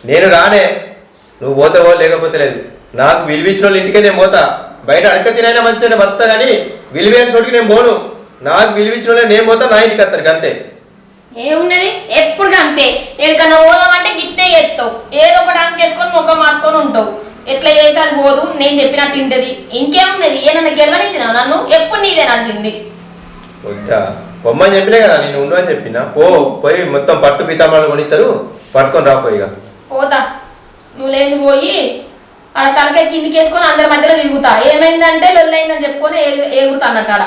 నేను రానే, నువ్వు పోతావో లేకపోతే లేదు. నాకు విలువిచ్చిన వాళ్ళ ఇంటికే నేను పోతా. బయట అడక తినైనా మంచిదైనా బతుకుతా కానీ విలువైన చోటుకి నేను పోను. నాకు విలువిచ్చిన వాళ్ళే నేను పోతా, నా ఇంటికి వస్తారు అంతే. ఏమున్నది ఎప్పుడు అంతే. ఎక్కడికన్నా పోదామంటే గిట్టే చేస్తావు, ఏదో ఒకటి అంకేసుకొని ముఖం మార్చుకొని ఉంటావు. ఎట్లా చేసాది పోదు, నేను చెప్పినట్టు ఇంటది. ఇంకేమున్నది, ఏమన్నా గెలవనిచ్చినావు నన్ను? ఎప్పుడు నీదే నడిచింది. వద్దా పొమ్మని చెప్పినా కదా, నేను ఉండు అని చెప్పినా. పోయి మొత్తం పట్టు పీతాంబరాలు కొనిస్తారు, పట్టుకొని రాపోయిగా. పోతా, నువ్వు లేదు పోయి ఆడ తలకాయ కిందికి వేసుకొని అందరి మధ్యలో తిరుగుతా. ఏమైందంటే లొల్లైందని చెప్పుకొని ఎగురుతా అన్నట్టు ఆడ.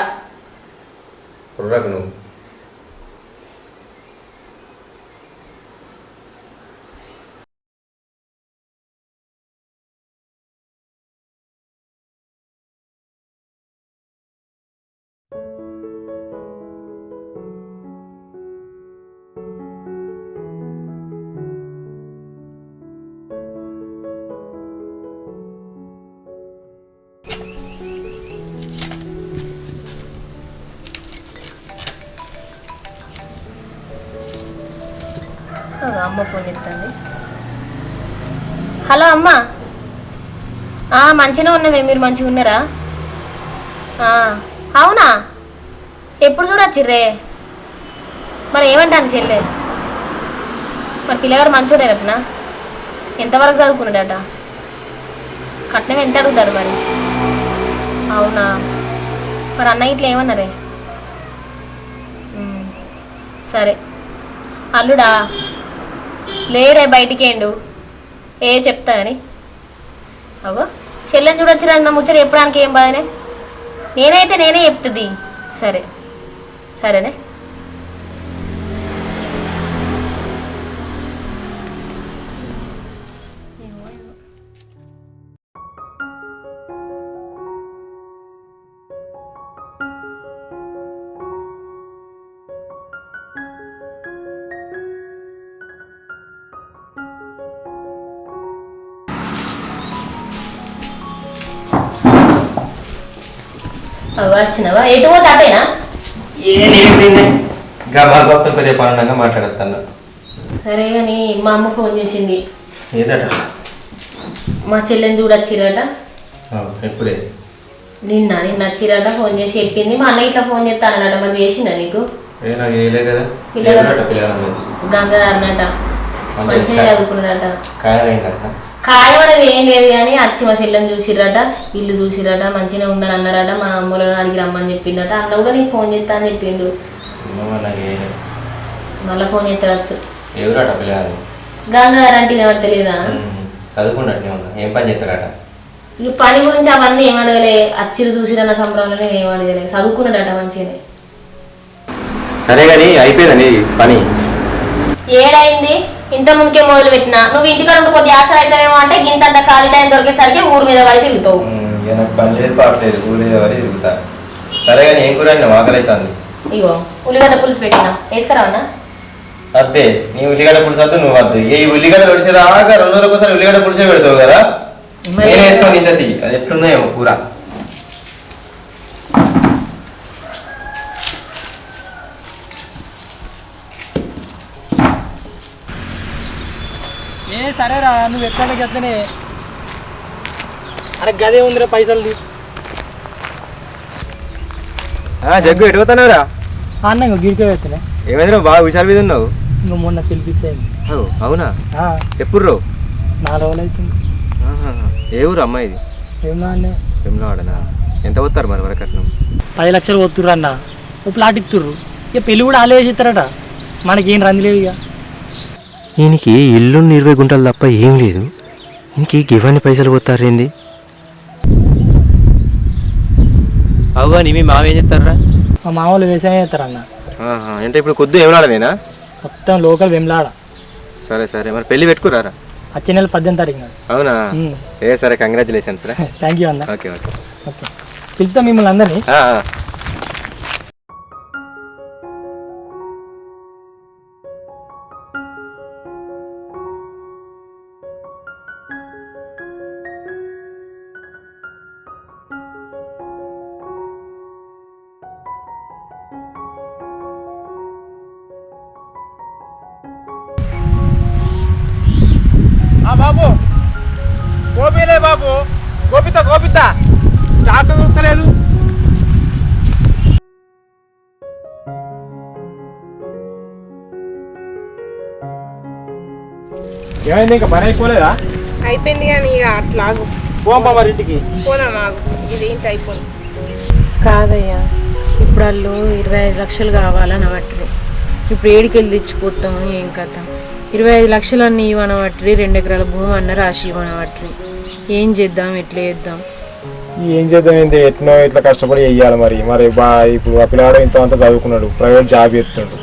నువ్వు అమ్మ ఫోన్ చెప్తుంది. హలో అమ్మ, మంచిగా ఉన్నామే, మీరు మంచిగా ఉన్నారా? అవునా, ఎప్పుడు చూడొచ్చిర్రే? మరి ఏమంటాను చెల్లె? మరి పిల్లగాడు మంచోడే రత్న, ఎంతవరకు చదువుకున్నాడట? కట్నం ఎంత అడుగుతారు మరి? అవునా, మరి అన్నయ్య ఇట్లా ఏమన్నారే? సరే. అల్లుడా లేడే, బయటికేండు. చెప్తా అని అవో చెల్లెని చూడొచ్చురా, నా ముచ్చట చెప్పడానికి ఏం బాగానే. నేనే చెప్తుంది. సరే సరేనే. వచ్చినవా? ఎటు పోతే అటేనా? కొద్దిగా పనుండగా మాట్లాడతాను. సరే కానీ మా అమ్మ ఫోన్ చేసింది. ఏదట? మా చెల్లెని చూడొచ్చిరట. ఎప్పుడే? నిన్న వచ్చిరట, ఫోన్ చేసి చెప్పింది. మా అన్న ఇట్లా ఫోన్ చేస్తానట. మరి చేసిందా నీకు? గంగాధరనట, మంచిగా చదువుకున్నాడట. ఖాయం అనేది ఏం లేదు కానీ వచ్చి మా చెల్లెని చూసిరట, ఇల్లు చూసిరట, మంచిగా ఉందని అన్నారట. మా అమ్మలను అడిగి రమ్మని చెప్పిండట. అన్న కూడా నీకు ఫోన్ చేస్తా అని చెప్పిండు. మళ్ళీ ఫోన్ చేస్తావచ్చు. గంగాధర అంటే ఎవరు తెలియదా? ఏం పని చేస్తాడట? ఇక పని గురించి అవన్నీ ఏం అడగలే. అచ్చిలు చూసిరన్న సంబరంలోనే ఏం అడగలే. చదువుకున్నాడట మంచిగానే. సరే కానీ అయిపోయిందని పని ఏడైంది? ఇంత ముందుకే మొదలు పెట్టినా. నువ్వు ఇంటికాడ ఉంటే కొద్ది ఆసర అవుతావేమో అంటే గింతంత ఖాళీ టైం దొరికేసరికి ఊరి మీద పడి తిరుగుతావు. పని లేదు పాటలేదు, ఊరి మీద పడి తిరుగుతా. సరే కానీ ఏం కూర ఆకలి అవుతుంది. ఇగో ఉల్లిగడ్డ పులుసు పెట్టినా, వేసుకురావన్నా? అద్దే, నీ ఉల్లిగడ్డ పులుసు వద్దు, నువ్వు వద్దు. ఈ ఉల్లిగడ్డ పొడిచేదాకా 2 రోజులకు ఒకసారి ఉల్లిగడ్డ పులుసే పెడతావు కదా. నేను వేసుకొని తింటది. అది ఎట్లున్నాయేమో కూర. సరేరా, నువ్వు ఎట్లకి ఎట్లనే. అరే గదే ఉందిరా పైసలు. జగ్గు ఎటు పోతున్నావురా? అన్న ఇంకో గిరికే పెడుతున్నా. ఏమైందిరా, బాగా హుషారు మీద ఉన్నావు? ఇంకో మొన్న పిలిపిస్తాయి. అవునా? ఎప్పుడు రావు? 4 రోజులు అవుతుంది. ఏ ఊరు అమ్మాయిది? వేములవాడనా? ఎంత పోతారు మరి వరకట్నం? 10 లక్షలు పోతుర్రు అన్న. ఓ ప్లాట్ ఇస్తుర్రు. ఇక పెళ్ళి కూడా ఆలోచిస్తారట. మనకేం రంది లేదు. ఇక ఈయనకి ఇల్లు 20 గుంటలు తప్ప ఏం లేదు. ఇంక ఇవన్నీ పైసలు పోతారేంది? అవుగా నీ మీ మామ ఏం చెప్తారా? మా మామూలు వ్యవసాయం చేస్తారన్న. అంటే ఇప్పుడు కొద్ది వేములాడనేనా? మొత్తం లోకల్ వెమ్లాడ. సరే సరే, మరి పెళ్ళి పెట్టుకురారా? వచ్చే నెల 18వ తారీఖు. అవునా? సరే, కంగ్రాచులేషన్స్ రా. థ్యాంక్ యూ అన్న. ఓకే ఓకే ఓకే, పిలుస్తాం మిమ్మల్ని అందరినీ. బాబు గోపిలే బాబు గోపిత డాక్టర్ దొరకలేదు. ఏమైంది ఇంకా పని అయిపోలేదా? అయిపోయింది కానీ ఇక అట్లాగు పోంపా మరి ఇంటికి. పోదాం మాకు ఇది ఏంటి అయిపోయింది. కాదయ్యా ఇప్పుడు వాళ్ళు 25 లక్షలు కావాలని అవట్రి. ఇప్పుడు ఏడికెళ్ళి తెచ్చిపోతాం ఏం కథ? 25 లక్షలన్నీ ఇవ్వనవట్రి, 2 ఎకరాల భూమి అన్న రాసి ఇవ్వనవట్రి. ఏం చేద్దాం, ఎట్లా చేద్దాం? ఏం చేద్దాం ఏంటి ఎట్లా ఇట్లా కష్టపడి వెయ్యాలి మరి ఇప్పుడు ఆ పిల్లవాడు ఇంత అంతా చదువుకున్నాడు, ప్రైవేట్ జాబ్ చేస్తున్నాడు,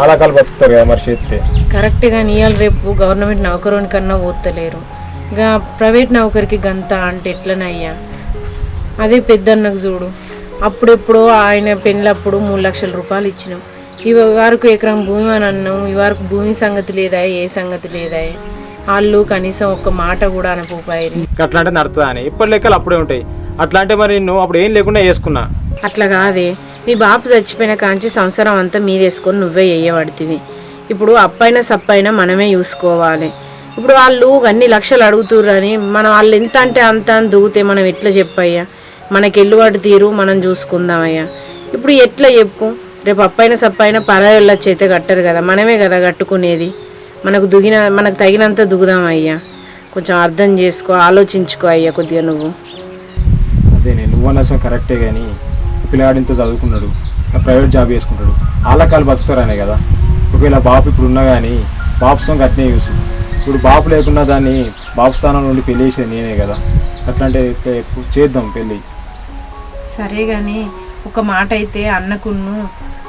ఆలకాలు బతుకుతారు కదా మరి చేస్తే. కరెక్ట్గా ఇవాళ రేపు గవర్నమెంట్ నౌకరుని కన్నా పోతలేరు, ఇంకా ప్రైవేట్ నౌకరికి గంత అంటే ఎట్లనయ్యా? అదే పెద్దన్నకు చూడు, అప్పుడెప్పుడో ఆయన పెళ్ళప్పుడు 3 లక్షల రూపాయలు ఇచ్చినాం. ఈ వరకు ఎకరం భూమి అని అన్నాం, ఈ వరకు భూమి సంగతి లేదా, ఏ సంగతి లేదా? వాళ్ళు కనీసం ఒక్క మాట కూడా అనపోపాయి. అట్లా అంటే నడుతుందా అని ఇప్పటి లెక్కలు అప్పుడే ఉంటాయి. అట్లా అంటే మరి నిన్ను అప్పుడు ఏం లేకుండా వేసుకున్నా. అట్లా కాదే, మీ బాపు చచ్చిపోయిన కాంచి సంవత్సరం అంతా మీదేసుకొని నువ్వే వేయబడుతుంది. ఇప్పుడు అప్పైనా సప్పైనా మనమే చూసుకోవాలి. ఇప్పుడు వాళ్ళు అన్ని లక్షలు అడుగుతుర్రని మనం వాళ్ళు ఎంత అంటే అంత అని దూగితే మనం ఎట్లా చెప్పయ్యా? మనకి ఎల్లువాటు తీరు మనం చూసుకుందామయ్యా. ఇప్పుడు ఎట్లా చెప్పు? రేపు అప్పైనా సప్పైనా పరాయోళ్ళ చేతే కట్టరు కదా, మనమే కదా కట్టుకునేది. మనకు తగినంత దుగుదామయ్యా. కొంచెం అర్థం చేసుకో, ఆలోచించుకో అయ్యా కొద్దిగా నువ్వు. అదే నువ్వు అన్న కరెక్టే కానీ పిల్లగాడింతో చదువుకున్నాడు, ప్రైవేట్ జాబ్ చేసుకుంటాడు, ఆలకాలు బతుకుతారనే కదా. ఒకవేళ బాపు ఇప్పుడు ఉన్నా కానీ బాపు సొంగ అట్నే చూసు. ఇప్పుడు బాపు లేకున్నా దాన్ని బాపు స్థానం నుండి పెళ్ళి చేసేది నేనే కదా. అట్లా అంటే చేద్దాం పెళ్ళి. సరే కానీ ఒక మాట అయితే అన్నకును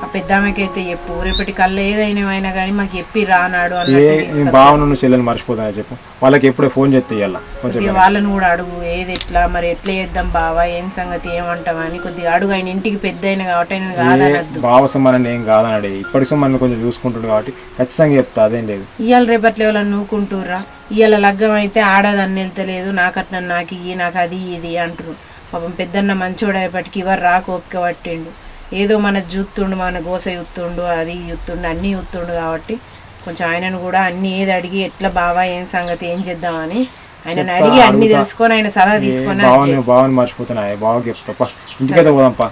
ఆ పెద్దామెకైతే చెప్పు, రేపటి కల్లా ఏదైనా కానీ మాకు చెప్పి రానాడు అన్నట్టు. బావను చెల్లెని మర్చిపోతానని చెప్పు, వాళ్ళకి ఎప్పుడే ఫోన్ చేస్తే కొంచెం వాళ్ళని కూడా అడుగు, ఏది ఎట్లా మరి ఎట్లా చేద్దాం బావా, ఏం సంగతి ఏమంటావా అని కొద్దిగా అడుగు. ఆయన ఇంటికి పెద్ద అయిన కాబట్టి ఆయన కాదనద్దు. బావ సమ్మానని ఏం కాదన్నాడు, ఇప్పటి సమ్మాన్ని కొంచెం చూసుకుంటుంది కాబట్టి ఖచ్చితంగా చెప్తా, అదేం లేదు. ఇవాళ రేపట్లో ఎవరైనా నూకుంటుర్రా? ఇవాళ లగ్గం అయితే ఆడదని వెళ్తలేదు, నాకట్లా నాకు ఇయ్యి, నాకు అది ఇది అంటారు. పాపం పెద్దన్న మంచోడేపటికి ఎవరు రాక ఓపిక పట్టిండు, ఏదో మన చూస్తుండు, మన గోస చూస్తుండు, అది చూస్తుండు, అన్నీ చూస్తుండు కాబట్టి కొంచెం ఆయనను కూడా అన్ని ఏది అడిగి ఎట్లా బావా ఏం సంగతి ఏం చేద్దామని ఆయనను అడిగి అన్ని తెలుసుకొని ఆయన సలహా తీసుకొని బావని మర్చిపోతున్నా, బాగా చెప్తా. ఇంటికైతే పోదాంపా,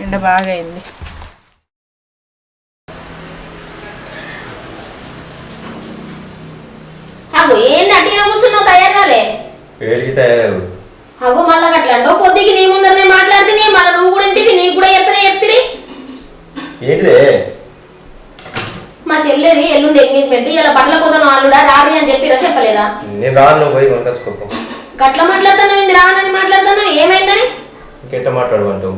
ఎండ బాగా అయింది. ఏంటి అట్టిన కూర్చున్నావు? తయారుగాలే అగో మళ్ళా అట్లా అంటావు. కొద్దికి నీ ముందరనే మాట్లాడితే మళ్ళీ నువ్వు కూడా ఇంటికి నీకు కూడా చెప్తిరి. ఏంటిదే? మా చెల్లెది ఎల్లుండి ఎంగేజ్మెంట్, ఇలా బట్టల పోతాను వాళ్ళుడా రాని అని చెప్పిరా? చెప్పలేదా? నేను రాను, నువ్వు పోయి కొనుకొచ్చుకో. గట్ల మాట్లాడతాను ఏంది? రానని మాట్లాడతాను, ఏమైందని? ఇంకెట్లా మాట్లాడమంటావు?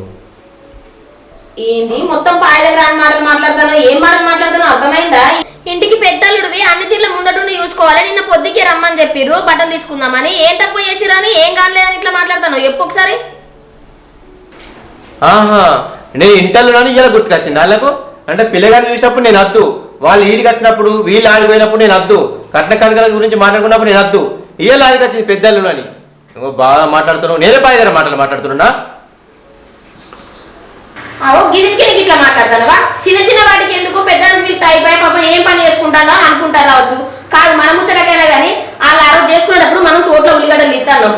ఏంది మొత్తం పాయ దగ్గర అని మాటలు మాట్లాడతాను? ఏం మాటలు మాట్లాడతానో అర్థమైందా? ఇంటికి పెద్దలుడివి, అన్ని తీర్ల ముందటుండి చూసుకోవాలి. నిన్న పొద్దుకే రమ్మని చెప్పిర్రు బట్టలు తీసుకుందామని. ఏం తక్కువ చేసిరని, ఏం కానలేదని ఇట్లా మాట్లాడతాను? చెప్పు ఒకసారి. ఆహా, నేను ఇంటర్లోని ఇలా గుర్తుకొచ్చింది వాళ్ళకు. అంటే పిల్లగాని చూసినప్పుడు నేను వద్దు, వాళ్ళు ఈడికి వచ్చినప్పుడు వీళ్ళు ఆడిపోయినప్పుడు నేను వద్దు, కట్న కనకల గురించి మాట్లాడుకున్నప్పుడు నేను వద్దు. ఇయ్యాలి ఆడికి వచ్చింది పెద్దలుని. బాగా మాట్లాడుతున్నావు, నేనే పాయ దగ్గర మాట్లాడుతున్నా. గిరికి ఇట్లా మాట్లాడతానవా? చిన్న చిన్న వాటికి ఎందుకు పెద్దలు మీకు అయిపోయి పాప ఏం పని చేసుకుంటానో అనుకుంటారు రావచ్చు. కాదు మన ముచ్చటకైనా కానీ వాళ్ళు ఆరోజు చేసుకునేటప్పుడు మనం తోటలో ఉల్లిగడ్డలు ఇస్తాను,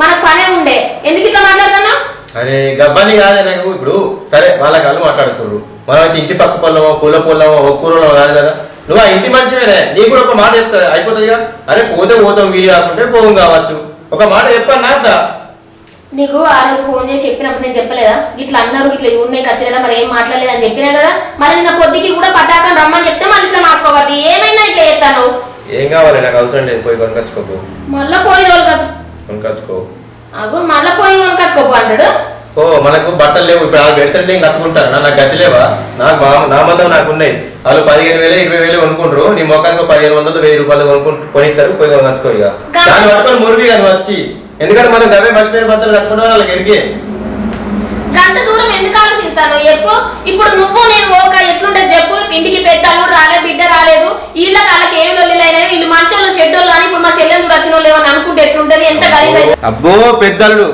మనకు పనే ఉండే. ఎందుకు ఇట్లా మాట్లాడతాను? అరే గబ్బాని కాదే నాకు. ఇప్పుడు సరే వాళ్ళ కాళ్ళు మాట్లాడుతున్నారు, మనం అయితే ఇంటి పక్క పొలమో పూల పొలమో ఒక కూరలో కాదు కదా. నువ్వు ఆ ఇంటి మనిషివేనే, నీకు కూడా ఒక మాట చెప్తా అయిపోతుందిగా. అరే పోతాం వీలు కాకుంటే పోం కావచ్చు, ఒక మాట చెప్పాను అర్థ. నీకు ఆ రోజు ఫోన్ చేసి చెప్పినప్పుడు నేను చెప్పలేదా? ఇట్లా అన్నారు, ఇట్లా ఉన్నాయి ఖచ్చితంగా మరి ఏం మాట్లాడలేదు అని చెప్పినా కదా. మరి నిన్న పొద్దుకి కూడా పటాకం రమ్మని చెప్తే మళ్ళీ ఇట్లా మార్చుకోబట్టి ఏమైనా ఇట్లా చెప్తాను. ఏం కావాలి? నాకు అవసరం లేదు, పోయి కొనుకొచ్చుకోకు. మళ్ళా పోయి కొనుకొచ్చుకో. అగో మళ్ళా పోయి కొనుకొచ్చుకోపు అంటాడు. ఓ మనకు బట్టలు లేవు, ఇప్పుడు వాళ్ళు పెడతారు నేను కట్టుకుంటాను. నాకు గతి లేవా? నా మందం నాకు ఉన్నాయి. వాళ్ళు 15,000 20,000 కొనుక్కుంటారు, నీ మొఖానికి 1500 1000 రూపాయలు కొనిస్తారు, పోయి కొనుకొచ్చుకో. ఇక దాన్ని పట్టుకొని మురిగి కానీ వచ్చి, ఎందుకంటే మనం గవే మర్చిపోయిన బట్టలు కట్టుకున్నా వాళ్ళకి ఎరిగే. గంట దూరం ఎందుకు ఆలోచిస్తాను చెప్పు? ఇప్పుడు నువ్వు నేను ఓక ఎట్లుంటది చెప్పు? ఇంటికి పెద్దలు రాలేదు, బిడ్డ రాలేదు, వీళ్ళ వాళ్ళకి ఏం లొల్లిలైనా వీళ్ళు మంచోళ్ళు చెడ్డోళ్ళు అని ఇప్పుడు మా చెల్లెలు వచ్చిన వాళ్ళు ఏమని అనుకుంటే ఎట్లుంటది? ఎంత గలీజ్. అబ్బో పెద్దలు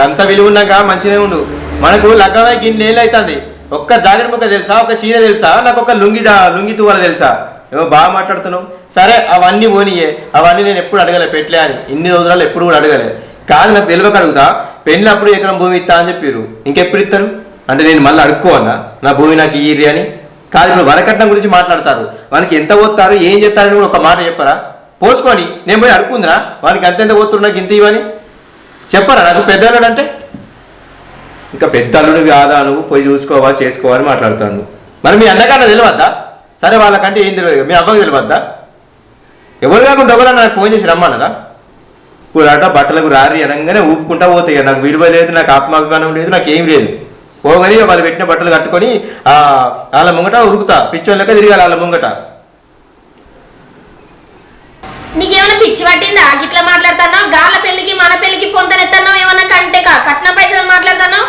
గంత విలువ ఉన్నాక మంచిగా ఉండు. మనకు లగ్గమై గిన్నె అవుతుంది. ఒక్క జాకెట్ ముక్క తెలుసా, ఒక చీర తెలుసా, నాకు ఒక లుంగి తువ్వాల తెలుసా? ఏమో బాగా మాట్లాడుతున్నావు. సరే అవన్నీ పోనీయే, అవన్నీ నేను ఎప్పుడు అడగలే పెట్టలే అని, ఇన్ని రోజులలో ఎప్పుడు కూడా అడగలే. కాదు నాకు తెలియక అడుగుతా, పెళ్ళినప్పుడు ఎకరం భూమి ఇస్తా అని చెప్పారు, ఇంకెప్పుడు ఇస్తారు అంటే నేను మళ్ళీ అడుక్కోవాలా నా భూమి నాకు ఇయ్యి అని? కాదు, ఇప్పుడు వరకట్నం గురించి మాట్లాడతారు, వానికి ఎంత పోతారు ఏం చేస్తారని కూడా ఒక మాట చెప్పరా? పోసుకొని నేను పోయి అడుక్కుందిరా వానికి అంతెంత పోతున్నారు నాకు ఇంత ఇవ్వని చెప్పరా నాకు పెద్దవాడు అంటే? ఇంకా పెద్ద అల్లుడు కాదా నువ్వు, పోయి చూసుకోవా చేసుకోవా అని మాట్లాడుతాను. మరి మీ అన్నకన్నా తెలియవద్దా? సరే వాళ్ళకంటే ఏం తెలియదు, మీ అవ్వకి తెలియవద్దా? ఎవరు కాకుండా ఎవరన్నా నాకు ఫోన్ చేసి రమ్మన్నదా? ఇప్పుడు అట బట్టలకు రారి అనగానే ఊపుకుంటా పోతాయి, నాకు విలువ లేదు, నాకు ఆత్మాభిమానం లేదు, నాకు ఏం లేదు. పోగానే వాళ్ళు పెట్టిన బట్టలు కట్టుకొని వాళ్ళ ముంగట ఉరుకుతా, పిచ్చోళ్ళక తిరగాలి వాళ్ళ ముంగట. నీకేమైనా పిచ్చి పట్టిందా గిట్లా మాట్లాడుతున్నావు? గాళ్ళ పెళ్లికి మన పెళ్లికి పొందనెత్తన్నావు, ఏమన్నా కంటే కట్నం పైసలు మాట్లాడుతున్నావు.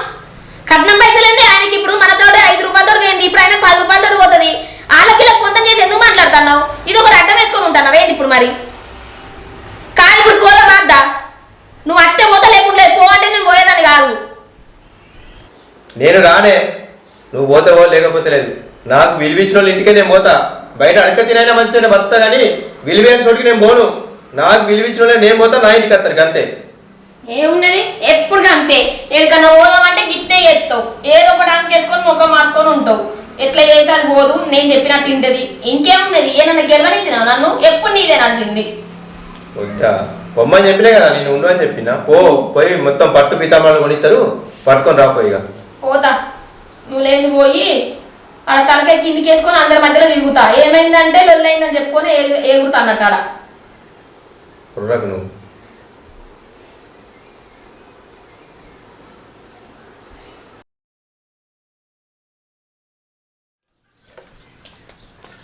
కట్నం పైసలు ఏంది ఆయనకి? ఇప్పుడు మనతోటి 5 రూపాయలతో పోయింది, ఇప్పుడు ఆయన 10 రూపాయలతో పోతుంది. వాళ్ళకి పొందం చేసి ఎందుకు మాట్లాడుతున్నావు? ఇది ఒకటి అడ్డం వేసుకొని ఉంటాను ఏంది ఇప్పుడు? మరి కాదు ఇప్పుడు పోదా వద్దా? నువ్వు అట్టే పోతా లేకుండా పో అంటే నేను పోయేదాన్ని కాదు. నేను రానే, నువ్వు పోతావో లేకపోతే లేదు. నాకు విలువించిన వాళ్ళ ఇంటికే నేను పోతా, బయట అడక తినైనా మంచిదైనా బతుకుతా, కానీ విలువైన చోటుకి నేను పోను. నాకు విలువించిన వాళ్ళే నేను పోతా, నా ఇంటికి వస్తారు అంతే. ఏమున్నది ఎప్పుడు అంతే, ఎక్కడికన్నా పోదామంటే గిట్టే చేస్తావు, ఏదో ఒకటి అంక చేసుకొని ముఖం మార్చుకొని ఉంటావు. ఎట్లా చేసాది పోదు, నేను చెప్పినట్టు ఇంటది. ఇంకేమున్నది? ఏమన్నా గెలవనిచ్చినావు నన్ను? ఎప్పుడు నీదే నడిచింది. వద్దా పొమ్మని చెప్పినా కదా, నేను ఉండు అని చెప్పినా. పోయి మొత్తం పట్టు పితామాలు కొనిస్తారు, పట్టుకొని రాపోయిగా. పోతా, నువ్వు లేదు పోయి ఆడ తలకాయ కిందికి వేసుకొని అందరి మధ్యలో తిరుగుతా. ఏమైందంటే లొల్లైందని చెప్పుకొని ఎగురుతా అన్నట్టు ఆడ. నువ్వు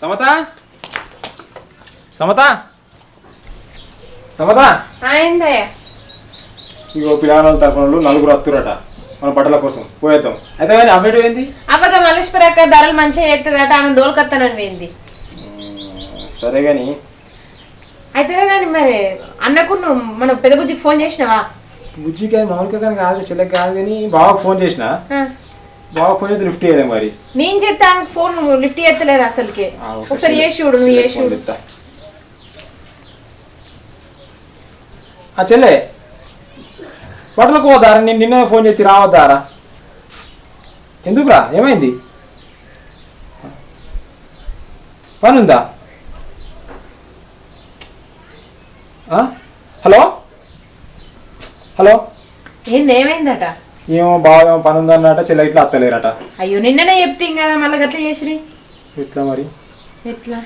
సమత సమత సమత అయిందయ్యా. ఇగో పిల్లల తరపున 4 వస్తురట మన బట్టల కోసం, పోయేద్దాం. అయితే కానీ అప్డేట్ ఏంది? అబ్బగా మల్లేశ్వర అక్క ధరలు మంచిగా చేస్తుందట, ఆమె దోలుకొత్తానని పోయింది. సరే కానీ అయితే కానీ మరి అన్నకు నువ్వు మన పెద్ద బుజ్జికి ఫోన్ చేసినావా? బుజ్జి కానీ మామూలుగా కానీ కాదు, చెల్లెకి కాదు, కానీ బావకు ఫోన్ చేసిన. బావకు ఫోన్ చేస్తే లిఫ్ట్ చేయలే. మరి నేను చెప్తే ఆమెకు ఫోన్ లిఫ్ట్ చేస్తలేదు అసలుకి. ఒకసారి చేసి చూడు, నువ్వు చేసి చూడు. చెల్లె బట్టలకు పోదారా? నేను నిన్న ఫోన్ చేసి రావద్దారా? ఎందుకురా, ఏమైంది? పని ఉందా? హలో హలో, ఏంది ఏమైందట? ఏమో బాగా పని ఉందన్నట, చెల్లె ఇట్లా అత్తలేరట. అయ్యో నిన్ననే చెప్తే కదా, మళ్ళీ గట్ల చేసిరి. ఎట్లా మరి? ఎట్లా